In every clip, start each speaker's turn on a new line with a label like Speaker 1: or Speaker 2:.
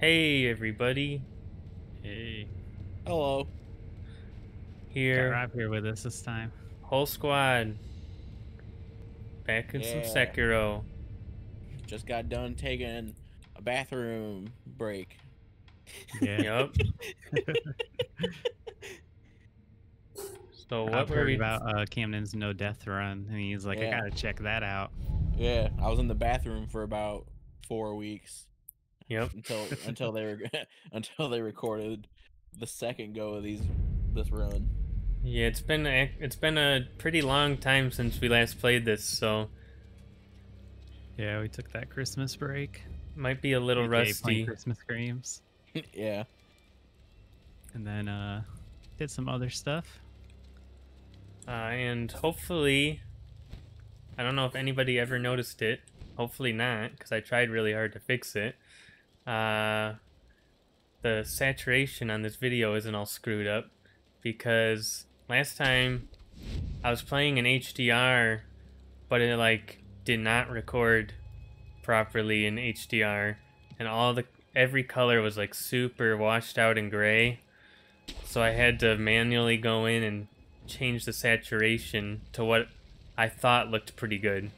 Speaker 1: Hey everybody,
Speaker 2: Hey,
Speaker 3: Hello.
Speaker 2: got
Speaker 1: here,
Speaker 2: Rob here with us this time.
Speaker 1: whole squad, back in some
Speaker 3: Yeah.
Speaker 1: Sekiro.
Speaker 3: Just got done taking a bathroom break.
Speaker 2: Yeah,
Speaker 1: Yup. So what
Speaker 2: Rob
Speaker 1: were
Speaker 2: heard
Speaker 1: we?
Speaker 2: about Camden's no death run, and he's like, I
Speaker 3: Yeah.
Speaker 2: gotta check that out.
Speaker 3: Yeah. I was in the bathroom for about 4 weeks
Speaker 1: Yep.
Speaker 3: until they were until they recorded the second go of this run.
Speaker 1: Yeah, it's been a pretty long time since we last played this, so
Speaker 2: Yeah, we took that Christmas break,
Speaker 1: might be a little
Speaker 2: aka playing
Speaker 1: rusty.
Speaker 2: Christmas games,
Speaker 3: Yeah.
Speaker 2: and then did some other stuff.
Speaker 1: And hopefully, I don't know if anybody ever noticed it. Hopefully not, because I tried really hard to fix it. The saturation on this video isn't all screwed up because last time I was playing in HDR, but it like did not record properly in HDR, and every color was like super washed out and gray. So I had to manually go in and change the saturation to what I thought looked pretty good.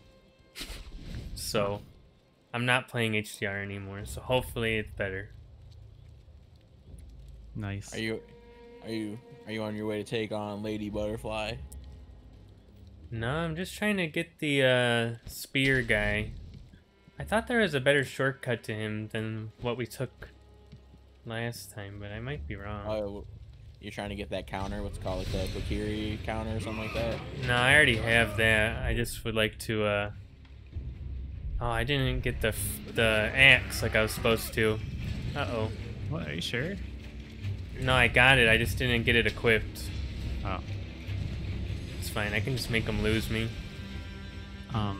Speaker 1: So I'm not playing HDR anymore, so hopefully it's better.
Speaker 2: Nice.
Speaker 3: Are you on your way to take on Lady Butterfly?
Speaker 1: No, I'm just trying to get the spear guy. I thought there was a better shortcut to him than what we took last time, but I might be wrong.
Speaker 3: Oh, you're trying to get that counter, what's called like the Bakiri counter or something like that?
Speaker 1: No, I already have that. I just would like to, Oh, I didn't get the axe like I was supposed to. Uh-oh.
Speaker 2: What? Are you sure?
Speaker 1: No, I got it. I just didn't get it equipped.
Speaker 2: Oh,
Speaker 1: It's fine. I can just make them lose me.
Speaker 2: yeah,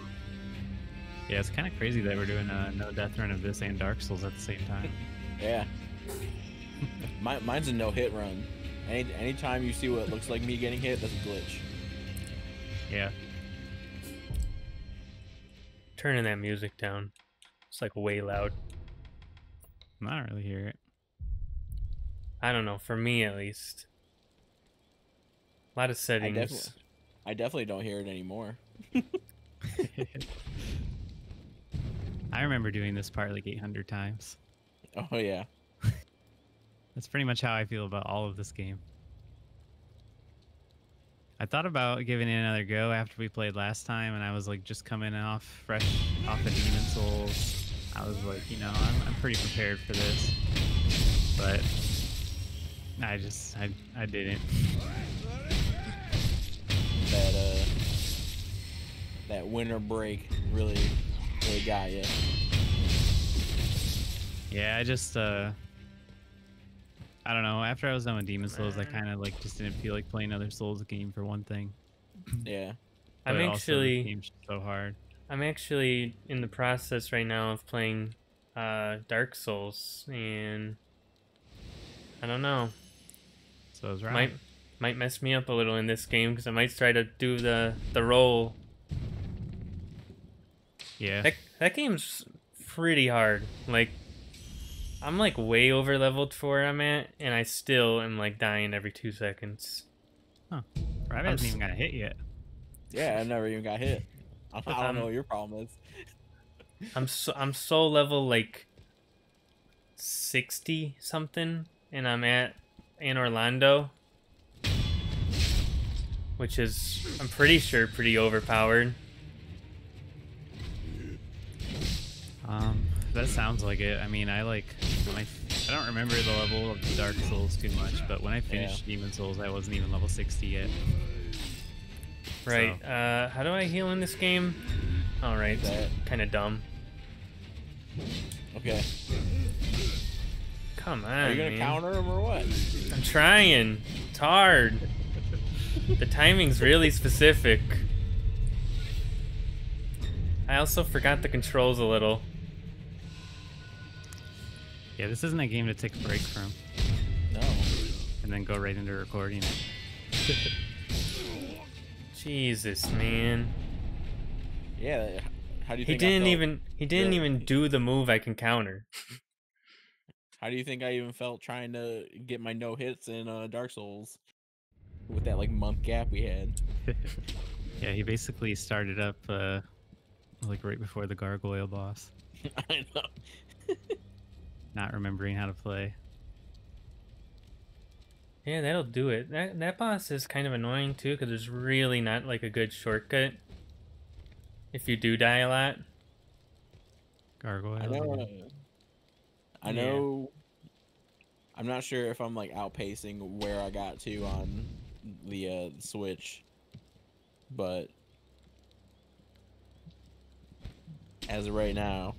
Speaker 2: it's kind of crazy that we're doing a no death run of this and Dark Souls at the same time.
Speaker 3: Yeah. Mine's a no-hit run. Anytime you see what looks like me getting hit, that's a glitch.
Speaker 2: Yeah.
Speaker 1: Turning that music down. It's like way loud.
Speaker 2: I don't really hear it.
Speaker 1: I don't know, for me at least. A lot of settings.
Speaker 3: I definitely don't hear it anymore.
Speaker 2: I remember doing this part like 800 times.
Speaker 3: Oh yeah.
Speaker 2: That's pretty much how I feel about all of this game. I thought about giving it another go after we played last time, and I was like just coming fresh off of Demon Souls. I was like, you know, I'm pretty prepared for this, but I didn't.
Speaker 3: That winter break really got you.
Speaker 2: Yeah, I don't know. After I was done with Demon Souls, I kind of like just didn't feel like playing another Souls game for one thing.
Speaker 3: Yeah.
Speaker 2: But also, the game's so hard.
Speaker 1: I'm actually in the process right now of playing Dark Souls, and I don't know.
Speaker 2: So I was right.
Speaker 1: Might mess me up a little in this game because I might try to do the roll.
Speaker 2: Yeah.
Speaker 1: That game's pretty hard. Like, I'm like way over leveled for where I'm at, and I still am like dying every 2 seconds.
Speaker 2: Huh. Rabbit hasn't even got hit yet.
Speaker 3: Yeah, I never even got hit. I don't know what your problem is.
Speaker 1: I'm so level like 60 something, and I'm in Orlando, which is, I'm pretty sure, pretty overpowered.
Speaker 2: That sounds like it. I mean, I don't remember the level of the Dark Souls too much, but when I finished Demon Souls, I wasn't even level 60 yet.
Speaker 1: Right.
Speaker 2: So.
Speaker 1: How do I heal in this game? All right. Kind of dumb.
Speaker 3: Okay.
Speaker 1: Come on,
Speaker 3: Are you gonna
Speaker 1: man.
Speaker 3: counter him or what?
Speaker 1: I'm trying. It's hard. The timing's really specific. I also forgot the controls a little.
Speaker 2: Yeah, this isn't a game to take a break from.
Speaker 3: No.
Speaker 2: And then go right into recording it.
Speaker 1: Jesus, man.
Speaker 3: Yeah. How do you
Speaker 1: He
Speaker 3: think
Speaker 1: didn't even do the move I can counter.
Speaker 3: How do you think I even felt trying to get my no hits in Dark Souls with that like month gap we had?
Speaker 2: Yeah, he basically started up like right before the gargoyle boss,
Speaker 3: I know.
Speaker 2: not remembering how to play.
Speaker 1: Yeah, that'll do it. That boss is kind of annoying too, because there's really not like a good shortcut if you do die a lot.
Speaker 2: Gargoyle.
Speaker 3: I know.
Speaker 2: Yeah.
Speaker 3: I know. I'm not sure if I'm like outpacing where I got to on the Switch, but as of right now,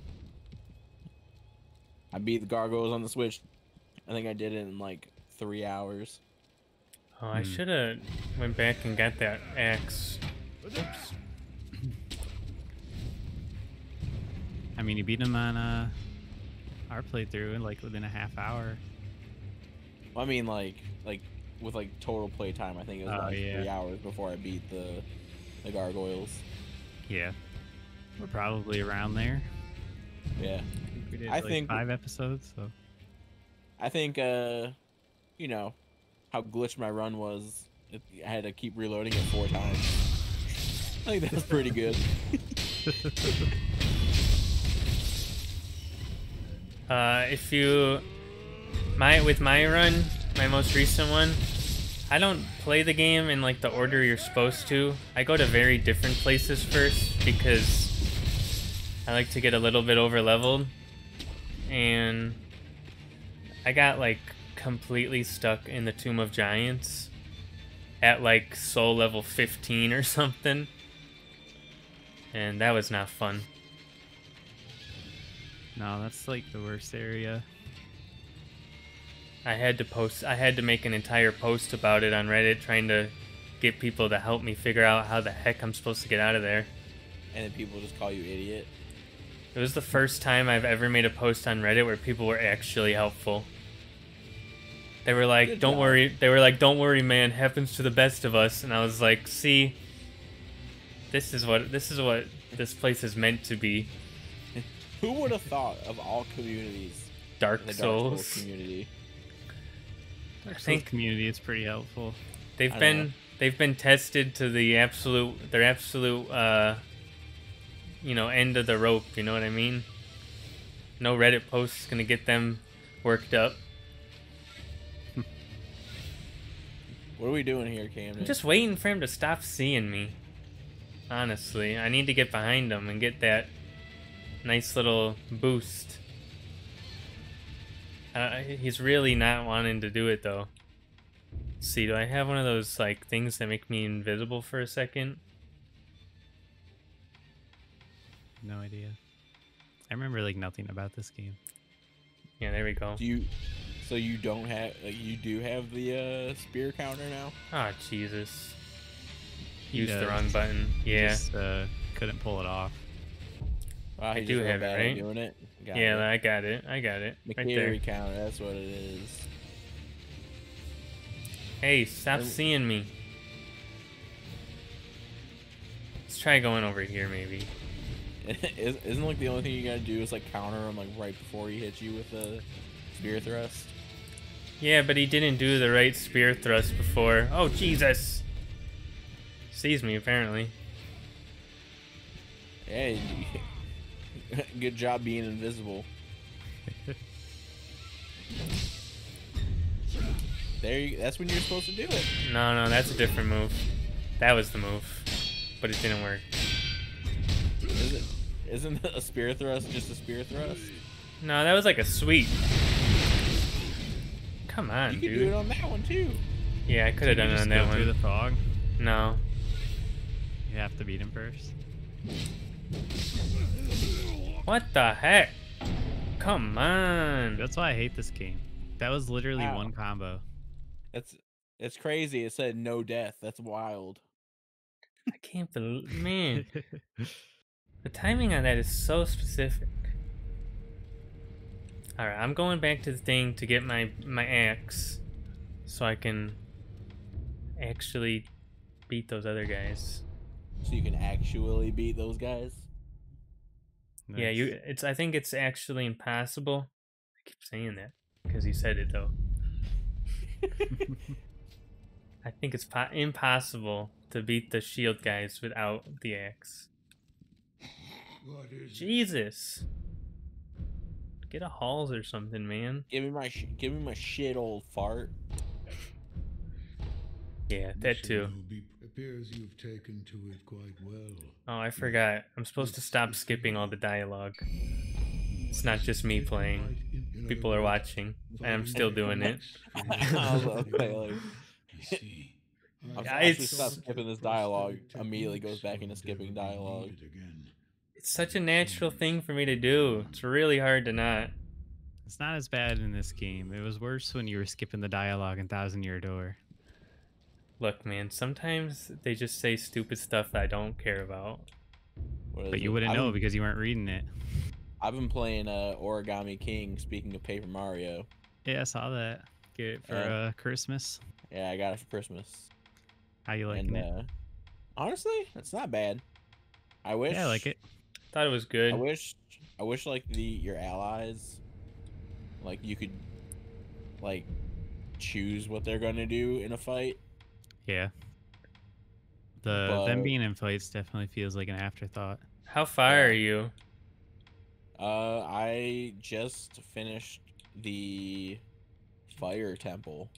Speaker 3: I beat the gargoyles on the Switch. I think I did it in like 3 hours.
Speaker 1: Oh, I should have went back and got that axe. Oops.
Speaker 2: I mean, you beat him on our playthrough in like within a half hour.
Speaker 3: Well, I mean, like with like total play time, I think it was like 3 hours before I beat the gargoyles.
Speaker 2: Yeah, we're probably around there.
Speaker 3: Yeah,
Speaker 2: We did
Speaker 3: I
Speaker 2: like
Speaker 3: think
Speaker 2: 5 episodes, so
Speaker 3: I think you know how glitched my run was. I had to keep reloading it 4 times. I think that's pretty good.
Speaker 1: If you with my run, my most recent one, I don't play the game in like the order you're supposed to. I go to very different places first because I like to get a little bit over leveled, and I got like completely stuck in the Tomb of Giants at like soul level 15 or something, and that was not fun.
Speaker 2: no, that's like the worst area.
Speaker 1: I had to make an entire post about it on Reddit, trying to get people to help me figure out how the heck I'm supposed to get out of there.
Speaker 3: And then people just call you idiot.
Speaker 1: It was the first time I've ever made a post on Reddit where people were actually helpful. They were like,
Speaker 3: Good
Speaker 1: "Don't
Speaker 3: job.
Speaker 1: worry." They were like, "Don't worry, man. Happens to the best of us." And I was like, "See, this is what this place is meant to be."
Speaker 3: Who would have thought of all communities,
Speaker 1: Dark
Speaker 3: the
Speaker 1: Souls.
Speaker 3: Dark Souls community?
Speaker 1: I think
Speaker 2: Community is pretty helpful.
Speaker 1: they've
Speaker 3: I
Speaker 1: been tested to their absolute end of the rope. You know what I mean? No Reddit post is gonna get them worked up.
Speaker 3: What are we doing here, Camden?
Speaker 1: I'm just waiting for him to stop seeing me. Honestly, I need to get behind him and get that nice little boost. He's really not wanting to do it though. Let's see, do I have one of those like things that make me invisible for a second?
Speaker 2: No idea. I remember like nothing about this game.
Speaker 1: Yeah, there we go.
Speaker 3: So you don't have, you do have the spear counter now?
Speaker 1: Ah, Jesus.
Speaker 2: He
Speaker 1: Used the
Speaker 2: does.
Speaker 1: wrong button.
Speaker 2: He
Speaker 1: Yeah.
Speaker 2: just, couldn't pull it off.
Speaker 3: Wow, he's
Speaker 1: do
Speaker 3: just real
Speaker 1: have it,
Speaker 3: bad at
Speaker 1: right?
Speaker 3: doing it. Got
Speaker 1: Yeah,
Speaker 3: it.
Speaker 1: I got it. I got it.
Speaker 3: The
Speaker 1: Right
Speaker 3: carry
Speaker 1: there.
Speaker 3: counter, that's what it is.
Speaker 1: Hey, stop seeing me. Let's try going over here, maybe.
Speaker 3: Isn't like the only thing you gotta do is like counter him like right before he hits you with the spear thrust?
Speaker 1: Yeah, but he didn't do the right spear thrust before. Oh, Jesus! Sees me, apparently.
Speaker 3: Hey, good job being invisible. That's when you're supposed to do it.
Speaker 1: No, that's a different move. That was the move. But it didn't work.
Speaker 3: Isn't a spear thrust just a spear thrust?
Speaker 1: No, that was like a sweep. Come on,
Speaker 3: You could
Speaker 1: dude.
Speaker 3: do it on that one too.
Speaker 1: Yeah, I could have done it on that
Speaker 2: Through the
Speaker 1: one.
Speaker 2: fog.
Speaker 1: No.
Speaker 2: You have to beat him first.
Speaker 1: What the heck? Come on.
Speaker 2: That's why I hate this game. That was literally
Speaker 3: Wow.
Speaker 2: one combo.
Speaker 3: It's crazy. It said no death. That's wild.
Speaker 1: I can't believe, man. The timing on that is so specific. Alright, I'm going back to the thing to get my axe so I can actually beat those other guys.
Speaker 3: So you can actually beat those guys.
Speaker 1: Yeah,
Speaker 2: Nice.
Speaker 1: I think it's actually impossible. I keep saying that. because he said it though. I think it's impossible to beat the shield guys without the axe.
Speaker 4: What is
Speaker 1: Jesus. Get a halls or something, man.
Speaker 3: Give me my shit old fart.
Speaker 1: Yeah,
Speaker 4: it?
Speaker 1: that too.
Speaker 4: Shinobi, appears you've taken to it quite well.
Speaker 1: Oh, I forgot. I'm supposed to stop skipping all the dialogue. It's not just me playing. People are watching, and I'm still doing it.
Speaker 3: I should stop skipping this dialogue. Immediately goes back into skipping dialogue.
Speaker 1: It's such a natural thing for me to do. It's really hard to not.
Speaker 2: It's not as bad in this game. It was worse when you were skipping the dialogue in Thousand Year Door.
Speaker 1: Look, man, sometimes they just say stupid stuff that I don't care about.
Speaker 2: But you wouldn't know because you weren't reading it.
Speaker 3: I've been playing Origami King, speaking of Paper Mario.
Speaker 2: Yeah, I saw that. Get it for Christmas.
Speaker 3: Yeah, I got it for Christmas.
Speaker 2: How you liking it?
Speaker 3: Honestly, it's not bad. I wish.
Speaker 2: Yeah, I like it.
Speaker 1: Thought it was good.
Speaker 3: I wish like your allies, like you could, like, choose what they're gonna do in a fight.
Speaker 2: Yeah. Them being in fights definitely feels like an afterthought.
Speaker 1: How far are you?
Speaker 3: I just finished the Fire Temple.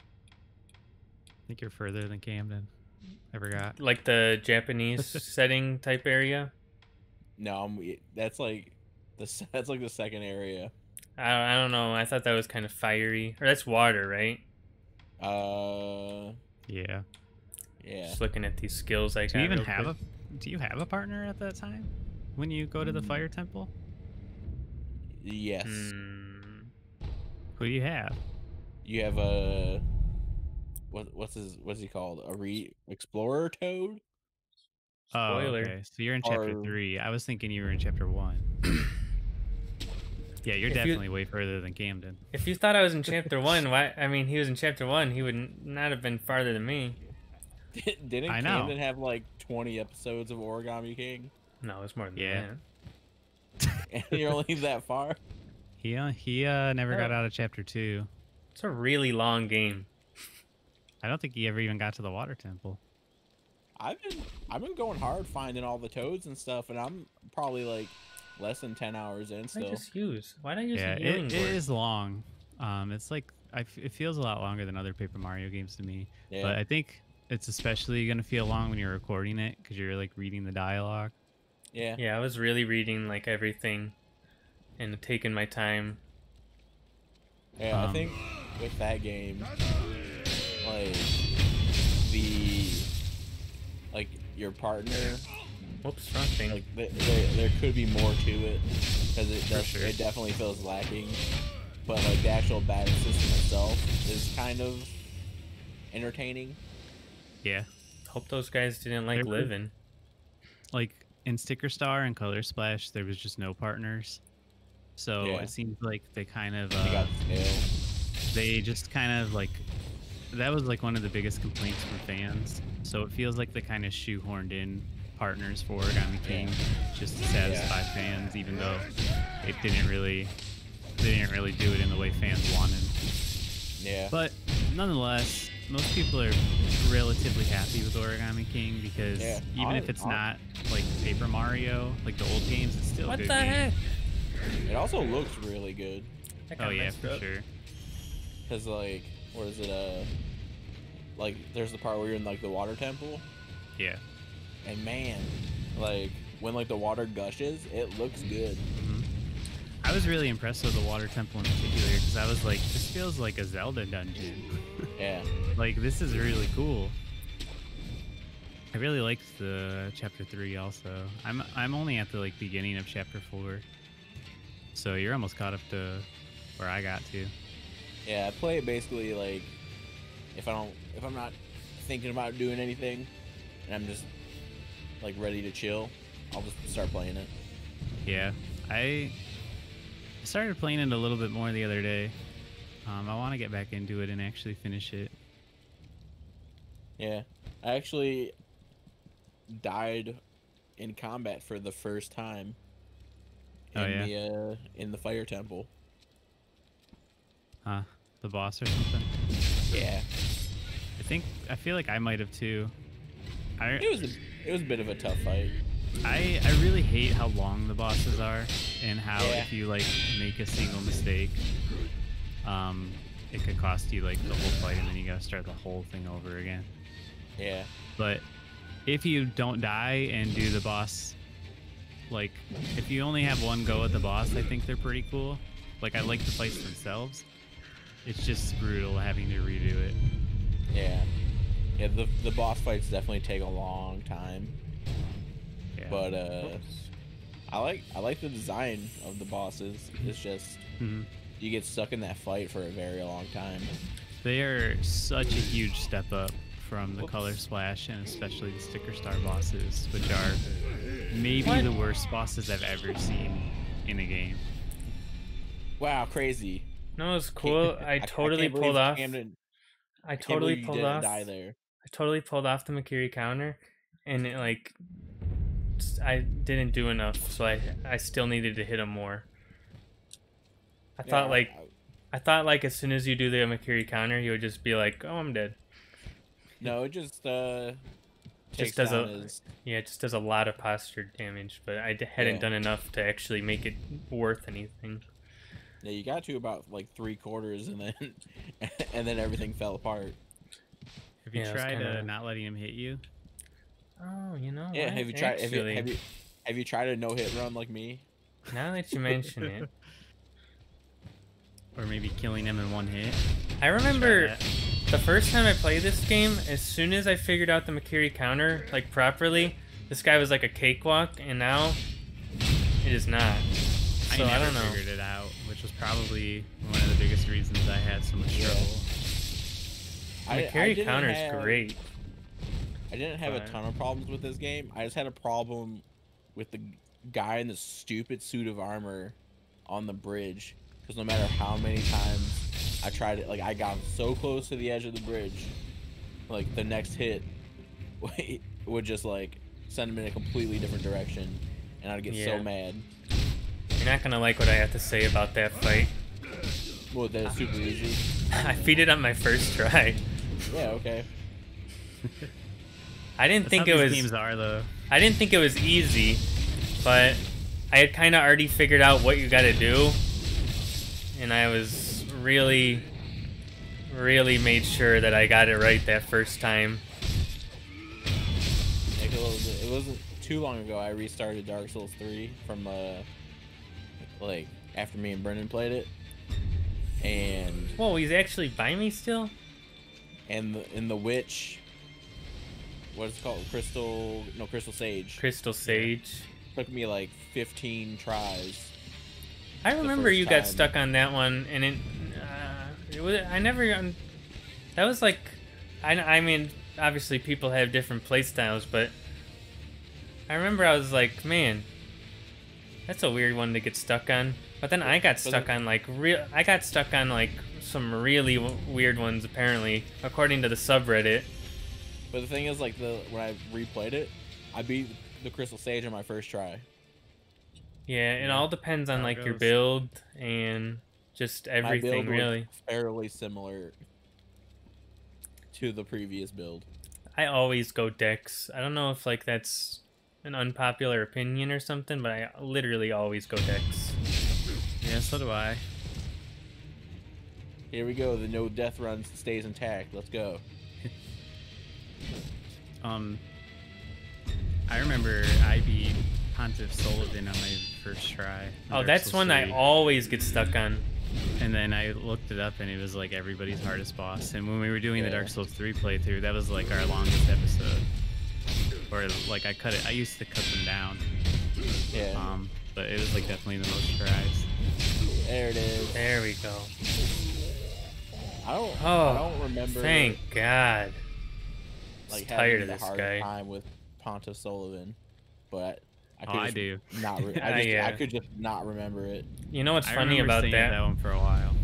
Speaker 2: I think you're further than Camden. I forgot.
Speaker 1: Like the Japanese setting type area?
Speaker 3: No, that's like the second area.
Speaker 1: I don't know. I thought that was kind of fiery. Or that's water, right?
Speaker 2: Yeah.
Speaker 3: Yeah.
Speaker 1: Just looking at these skills I got.
Speaker 2: Do you have a partner at that time when you go to the Fire Temple?
Speaker 3: Yes.
Speaker 2: Who do you have?
Speaker 3: You have a what's he called? Explorer Toad?
Speaker 2: Oh,
Speaker 1: Spoiler.
Speaker 2: okay. So you're in chapter 3. I was thinking you were in chapter 1. Yeah, you're definitely way further than Camden.
Speaker 1: If you thought I was in chapter 1, why? I mean, he was in chapter 1. He would not have been farther than me.
Speaker 3: Didn't Camden have like 20 episodes of Origami King?
Speaker 1: No, it's more than that.
Speaker 3: And you're only that far?
Speaker 2: He never got out of chapter 2.
Speaker 1: It's a really long game.
Speaker 2: I don't think he ever even got to the Water Temple.
Speaker 3: I've been going hard finding all the toads and stuff, and I'm probably like less than 10 hours in still.
Speaker 1: Why did I use
Speaker 2: Yeah,
Speaker 1: a healing
Speaker 2: it is long. It's like it feels a lot longer than other Paper Mario games to me.
Speaker 3: Yeah.
Speaker 2: But I think it's especially gonna feel long when you're recording it because you're like reading the dialogue.
Speaker 3: Yeah.
Speaker 1: Yeah, I was really reading like everything and taking my time.
Speaker 3: Yeah, I think with that game, like your partner.
Speaker 1: Whoops, wrong thing.
Speaker 3: Like there could be more to it because it definitely feels lacking. But like the actual battle system itself is kind of entertaining.
Speaker 2: Yeah.
Speaker 1: Hope those guys didn't like living.
Speaker 2: Like in Sticker Star and Color Splash, there was just no partners. So it seems like they kind of they just kind of like that was like one of the biggest complaints from fans. So it feels like they kind of shoehorned in partners for Origami King just to satisfy fans, even though they didn't really do it in the way fans wanted.
Speaker 3: Yeah.
Speaker 2: But nonetheless, most people are relatively happy with Origami King because even if it's not like Paper Mario, like the old games, it's still a good game.
Speaker 1: Heck?
Speaker 3: It also looks really good.
Speaker 2: Oh yeah, for sure.
Speaker 3: Cause like, what is it? Like, there's the part where you're in like the water temple.
Speaker 2: Yeah.
Speaker 3: And man, like when like the water gushes, it looks good.
Speaker 2: I was really impressed with the water temple in particular because I was like, this feels like a Zelda dungeon.
Speaker 3: Yeah.
Speaker 2: Like this is really cool. I really liked the chapter 3 also. I'm only at the like beginning of chapter 4. So you're almost caught up to where I got to.
Speaker 3: Yeah, I play it basically like if I'm not thinking about doing anything and I'm just like ready to chill, I'll just start playing it.
Speaker 2: Yeah, I started playing it a little bit more the other day. I want to get back into it and actually finish it.
Speaker 3: Yeah, I actually died in combat for the first time in the Fire Temple.
Speaker 2: Huh. the boss or something?
Speaker 3: Yeah.
Speaker 2: I feel like I might have too.
Speaker 3: It was a bit of a tough fight.
Speaker 2: I really hate how long the bosses are, and how if you like make a single mistake, it could cost you like the whole fight, and then you gotta start the whole thing over again.
Speaker 3: Yeah.
Speaker 2: But if you don't die and do the boss, like if you only have one go at the boss, I think they're pretty cool. Like I like the fights themselves. It's just brutal having to redo it.
Speaker 3: Yeah. Yeah, the boss fights definitely take a long time. Yeah. But I like the design of the bosses. It's just you get stuck in that fight for a very long time.
Speaker 2: They are such a huge step up from the Color Splash and especially the Sticker Star bosses, which are maybe the worst bosses I've ever seen in a game.
Speaker 3: Wow, crazy.
Speaker 1: No, it was cool. I totally pulled off. I totally pulled off.
Speaker 3: Die there.
Speaker 1: I totally pulled off the Makiri counter, and it like I didn't do enough, so I still needed to hit him more. I thought like as soon as you do the Makiri counter, he would just be like, "Oh, I'm dead."
Speaker 3: No, it just
Speaker 1: just does it just does a lot of posture damage, but I hadn't done enough to actually make it worth anything.
Speaker 3: Yeah, you got to about like 3/4, and then everything fell apart.
Speaker 2: Have you tried not letting him hit you?
Speaker 1: Oh, you know.
Speaker 3: Yeah, have you tried? Have you tried a no-hit run like me?
Speaker 1: Now that you mention it.
Speaker 2: Or maybe killing him in one hit.
Speaker 1: I remember the first time I played this game, as soon as I figured out the Makiri counter like properly, this guy was like a cakewalk, and now it is not. So I don't know.
Speaker 2: I figured it out, which was probably one of the biggest reasons I had so much trouble.
Speaker 1: Makiri counter is great.
Speaker 3: I didn't have a ton of problems with this game. I just had a problem with the guy in the stupid suit of armor on the bridge. Because no matter how many times I tried it, like I got so close to the edge of the bridge, like the next hit would just like send him in a completely different direction, and I'd get so mad.
Speaker 1: You're not gonna like what I have to say about that fight.
Speaker 3: Well, that is super easy.
Speaker 1: I beat it on my first try.
Speaker 3: Yeah, okay.
Speaker 1: I didn't think it was.
Speaker 2: Games are though.
Speaker 1: I didn't think it was easy, but I had kind of already figured out what you got to do, and I was really made sure that I got it right that first time.
Speaker 3: It wasn't too long ago I restarted Dark Souls 3 from like after me and Brennan played it, and
Speaker 1: whoa, he's actually by me still.
Speaker 3: And in the witch, what is it called? Crystal Sage.
Speaker 1: Crystal Sage.
Speaker 3: Took me like 15 tries.
Speaker 1: I remember you got stuck on that one, and it was I never. That was like, I mean, obviously people have different play styles, but I remember I was like, man, that's a weird one to get stuck on. But then I got stuck on like some really weird ones apparently, according to the subreddit.
Speaker 3: But the thing is, like when I replayed it, I beat the Crystal Sage on my first try.
Speaker 1: Yeah, it all depends on like your build and just everything. My build really
Speaker 3: was fairly similar to the previous build.
Speaker 1: I always go Dex. I don't know if like that's an unpopular opinion or something, but I literally always go Dex.
Speaker 2: Yeah, so do I.
Speaker 3: Here we go. The no death run stays intact. Let's go.
Speaker 2: I remember I beat Pontiff Sullivan on my first try.
Speaker 1: Oh, that's one I always get stuck on.
Speaker 2: And then I looked it up, and it was like everybody's hardest boss. And when we were doing the Dark Souls 3 playthrough, that was like our longest episode. Or like I used to cut them down.
Speaker 3: Yeah.
Speaker 2: But it was like definitely the most tries.
Speaker 3: There it is.
Speaker 1: There we go.
Speaker 3: I don't remember.
Speaker 1: Thank God.
Speaker 3: Like
Speaker 1: tired of
Speaker 3: this
Speaker 1: guy.
Speaker 3: Time with Pontiff Sullivan, but
Speaker 2: I do.
Speaker 3: I could just not remember it.
Speaker 1: You know what's funny about that
Speaker 2: one for a while.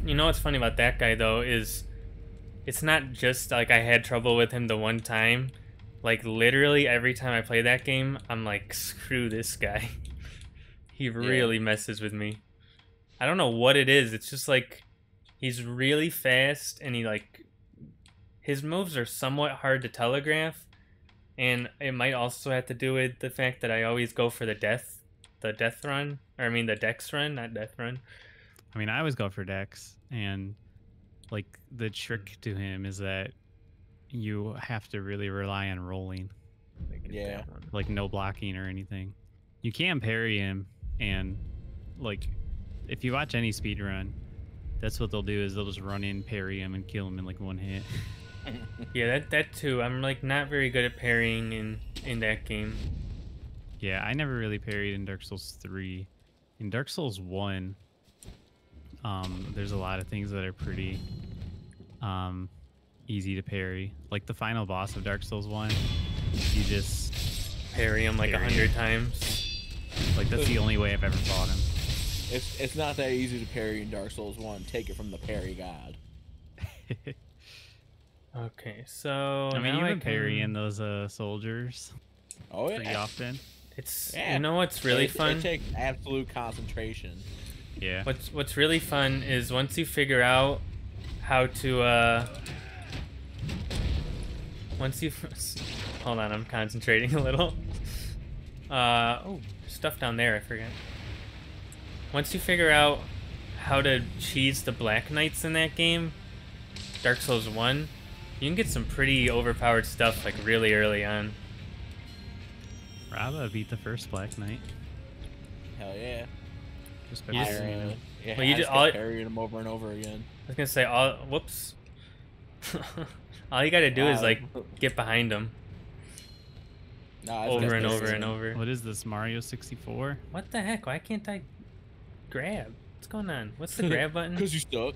Speaker 1: You know what's funny about that guy though is, it's not just like I had trouble with him the one time. Like literally every time I play that game, I'm like, screw this guy. He really messes with me. I don't know what it is. It's just like He's really fast, and his moves are somewhat hard to telegraph, and it might also have to do with the fact that I always go for the death run, or I mean the dex run, not death run.
Speaker 2: I mean, I always go for dex, and like the trick to him is that you have to really rely on rolling.
Speaker 3: Yeah.
Speaker 2: Like no blocking or anything. You can parry him, and like if you watch any speedrun, that's what they'll do is they'll just run in, parry him, and kill him in like one hit.
Speaker 1: Yeah, that too. I'm like not very good at parrying in that game.
Speaker 2: Yeah, I never really parried in Dark Souls 3. In Dark Souls 1, there's a lot of things that are pretty easy to parry. Like the final boss of Dark Souls 1, you just
Speaker 1: parry him like 100 times.
Speaker 2: Like that's the only way I've ever fought him.
Speaker 3: It's not that easy to parry in Dark Souls 1. Take it from the parry god.
Speaker 1: Okay, so
Speaker 2: I mean, you've been parrying those soldiers.
Speaker 3: Oh yeah,
Speaker 2: pretty often.
Speaker 1: It's you know what's really fun?
Speaker 3: It takes absolute concentration.
Speaker 2: Yeah.
Speaker 1: What's really fun is once you figure out how to hold on, I'm concentrating a little. Oh, stuff down there, I forget. Once you figure out how to cheese the Black Knights in that game, Dark Souls 1, you can get some pretty overpowered stuff like really early on.
Speaker 2: Rava beat the first Black Knight.
Speaker 3: Hell yeah.
Speaker 2: Just by
Speaker 1: parrying
Speaker 2: him.
Speaker 3: Yeah,
Speaker 1: well, you
Speaker 3: just
Speaker 1: just
Speaker 3: parrying him over and over again.
Speaker 1: I was gonna say whoops. All you gotta do is like get behind him. Over and over and over.
Speaker 2: What is this, Mario 64?
Speaker 1: What the heck? Why can't I grab? What's going on? What's the grab button?
Speaker 3: Because you stuck.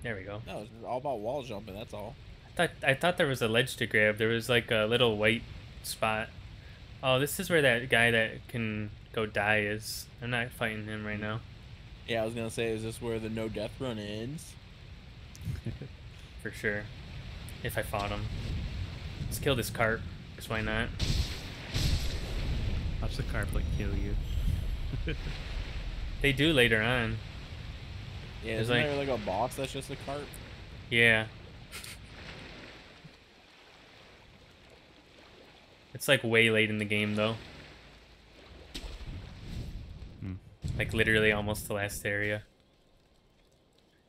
Speaker 1: There we go.
Speaker 3: No, it's all about wall jumping, that's all.
Speaker 1: I thought there was a ledge to grab. There was like a little white spot. Oh, this is where that guy that can go die is. I'm not fighting him right now.
Speaker 3: Yeah, I was gonna say, is this where the no death run ends?
Speaker 1: For sure. If I fought him. Let's kill this carp, because why not?
Speaker 2: Watch the carp like kill you.
Speaker 1: They do later on.
Speaker 3: Yeah, isn't there like a boss that's just a carp?
Speaker 1: Yeah. It's like way late in the game though. Like literally almost the last area.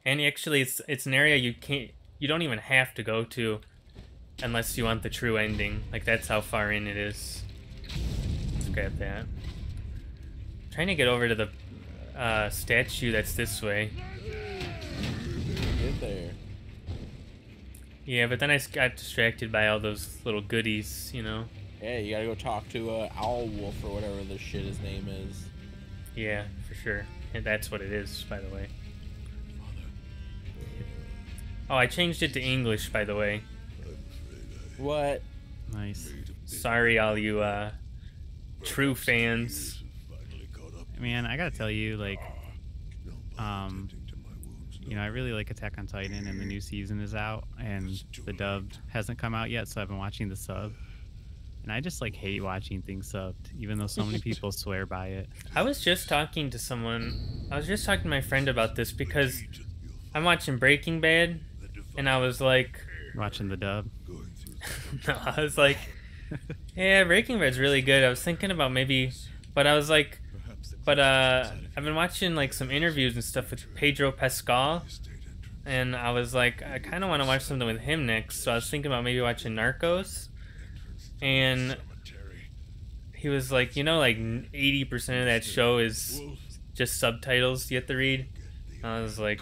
Speaker 1: And actually it's an area you don't even have to go to unless you want the true ending. Like that's how far in it is. Let's grab that. I'm trying to get over to the statue that's this way.
Speaker 3: Get there.
Speaker 1: Yeah, but then I got distracted by all those little goodies, you know?
Speaker 3: Yeah, you gotta go talk to Owl Wolf or whatever the shit his name is.
Speaker 1: Yeah, for sure. And that's what it is, by the way. Oh, I changed it to English, by the way.
Speaker 3: What?
Speaker 2: Nice.
Speaker 1: Sorry, all you true fans.
Speaker 2: Man, I gotta tell you, like, you know, I really like Attack on Titan, and the new season is out, and the dub hasn't come out yet, so I've been watching the sub. And I just like hate watching things subbed, even though so many people swear by it.
Speaker 1: I was just talking to my friend about this because I'm watching Breaking Bad, and I was like...
Speaker 2: Watching the dub?
Speaker 1: No, I was like, yeah, Breaking Bad's really good. I was thinking about maybe... But I was like... But I've been watching like some interviews and stuff with Pedro Pascal, and I was like, I kind of want to watch something with him next, so I was thinking about maybe watching Narcos. And he was like, you know, like 80% of that show is just subtitles you have to read. I was like,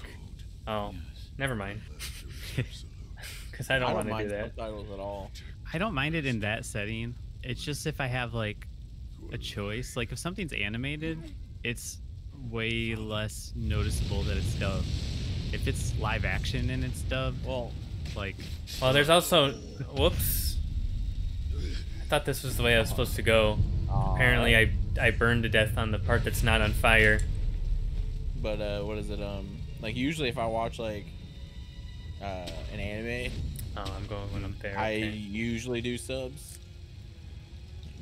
Speaker 1: oh, never mind. Because I don't want to do that.
Speaker 3: Subtitles at all.
Speaker 2: I don't mind it in that setting. It's just if I have like a choice. Like if something's animated, it's way less noticeable that it's dubbed. If it's live action and it's dubbed, well,
Speaker 1: there's also, whoops. I thought this was the way I was supposed to go. Apparently I burned to death on the part that's not on fire.
Speaker 3: But what is it, like usually if I watch like an anime,
Speaker 1: I'm going when I'm there.
Speaker 3: I usually do subs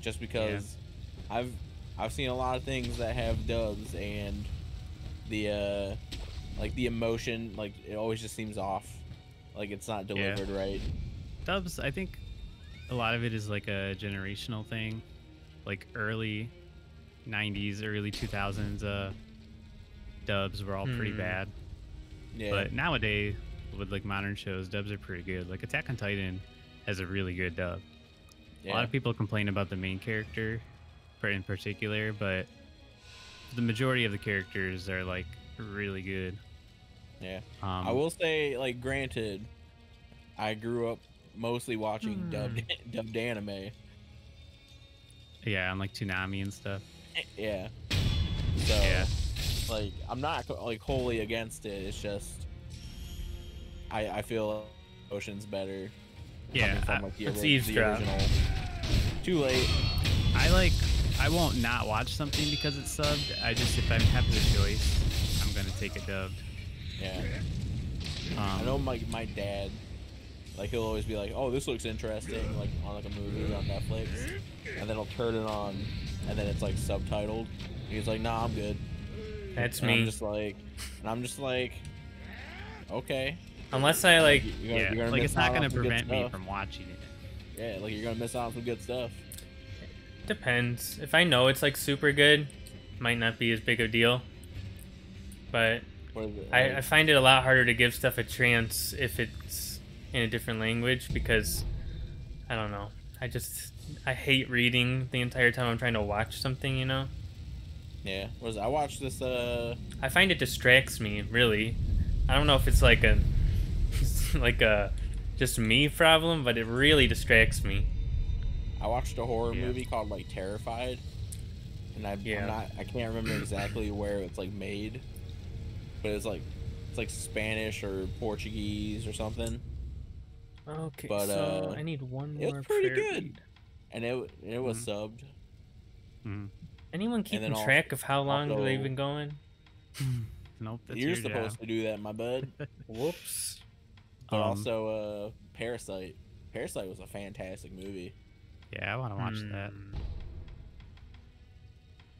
Speaker 3: just because I've seen a lot of things that have dubs, and the like the emotion, like it always just seems off, like it's not delivered right.
Speaker 2: Dubs, I think a lot of it is like a generational thing, like early 90s, early 2000s dubs were all pretty bad. Yeah. But nowadays, with like modern shows, dubs are pretty good. Like Attack on Titan has a really good dub. Yeah. A lot of people complain about the main character in particular, but the majority of the characters are like really good.
Speaker 3: Yeah. I will say, like, granted, I grew up mostly watching dubbed anime.
Speaker 2: Yeah, on like Toonami and stuff.
Speaker 3: Yeah. So, yeah. Like, I'm not like wholly against it. It's just I feel Ocean's better.
Speaker 2: Yeah,
Speaker 3: from, like, the
Speaker 1: original.
Speaker 3: Too late.
Speaker 2: I won't not watch something because it's subbed. If I have the choice, I'm gonna take it dubbed.
Speaker 3: Yeah. I know my dad, like, he'll always be like, "Oh, this looks interesting," like on like a movie on Netflix, and then he'll turn it on, and then it's like subtitled. He's like, "Nah, I'm good."
Speaker 1: That's
Speaker 3: and
Speaker 1: me.
Speaker 3: I'm just like, okay.
Speaker 1: Unless I like,
Speaker 3: you're gonna
Speaker 2: like it's not gonna prevent me from watching it.
Speaker 3: Yeah, like you're gonna miss out on some good stuff.
Speaker 1: Depends. If I know it's like super good, might not be as big a deal. But I find it a lot harder to give stuff a chance if it's in a different language, because I don't know. I hate reading the entire time I'm trying to watch something, you know?
Speaker 3: Yeah. I watched this
Speaker 1: I find it distracts me, really. I don't know if it's like a just me problem, but it really distracts me.
Speaker 3: I watched a horror movie called like Terrified, and I can't remember exactly where it's like made, but it's like Spanish or Portuguese or something.
Speaker 1: Okay, but so I need one more.
Speaker 3: It was pretty good, and it was subbed.
Speaker 1: Anyone keeping track of how long they've been going?
Speaker 2: Nope. That's
Speaker 3: You're supposed to do that, my bud.
Speaker 1: Whoops.
Speaker 3: But also, Parasite. Parasite was a fantastic movie.
Speaker 2: Yeah, I want to watch that.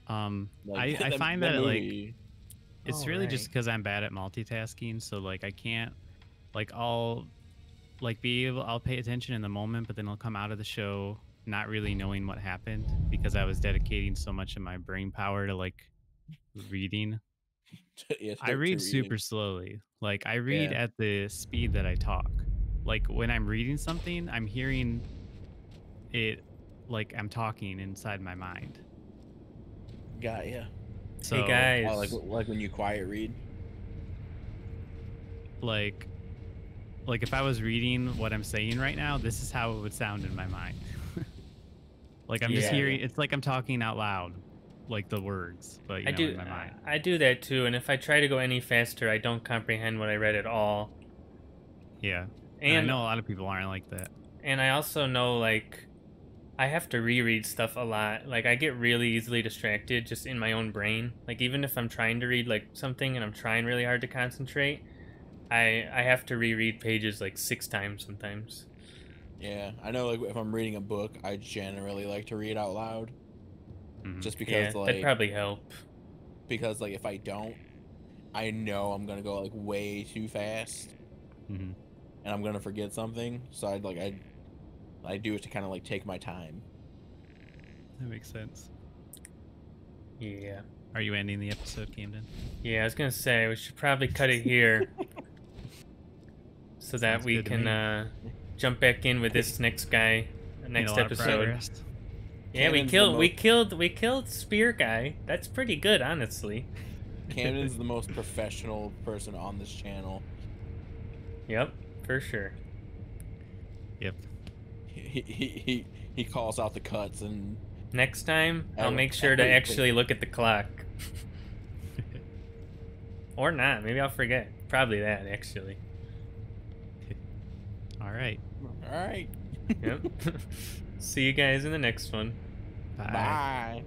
Speaker 2: I find that like it's really just because I'm bad at multitasking, so like I can't I'll pay attention in the moment, but then I'll come out of the show not really knowing what happened because I was dedicating so much of my brain power to like reading. I read super slowly. Like I read at the speed that I talk. Like when I'm reading something, I'm hearing it like I'm talking inside my mind.
Speaker 3: Got ya.
Speaker 1: So, hey guys,
Speaker 3: like when you quiet read.
Speaker 2: Like if I was reading what I'm saying right now, this is how it would sound in my mind. Like I'm just hearing. It's like I'm talking out loud, like the words, but in my mind.
Speaker 1: I do that too, and if I try to go any faster, I don't comprehend what I read at all.
Speaker 2: Yeah, and I know a lot of people aren't like that.
Speaker 1: And I also know, like, I have to reread stuff a lot. Like, I get really easily distracted just in my own brain. Like, even if I'm trying to read, like, something and I'm trying really hard to concentrate, I have to reread pages, like, 6 times sometimes.
Speaker 3: Yeah, I know, like, if I'm reading a book, I generally like to read out loud. Just because, like...
Speaker 1: that'd probably help.
Speaker 3: Because, like, if I don't, I know I'm gonna go, like, way too fast. And I'm gonna forget something. So I do it to kind of like take my time.
Speaker 2: That makes sense.
Speaker 1: Yeah.
Speaker 2: Are you ending the episode, Camden?
Speaker 1: Yeah, I was gonna say we should probably cut it here, so that we can jump back in with this next guy, next episode. Yeah, we killed Spear Guy. That's pretty good, honestly.
Speaker 3: Camden's the most professional person on this channel.
Speaker 1: Yep, for sure.
Speaker 2: Yep.
Speaker 3: He calls out the cuts, and
Speaker 1: next time I'll make sure to actually look at the clock. Or not. Maybe I'll forget. Probably that, actually.
Speaker 2: All right.
Speaker 3: All right.
Speaker 1: Yep. See you guys in the next one.
Speaker 2: Bye.
Speaker 3: Bye.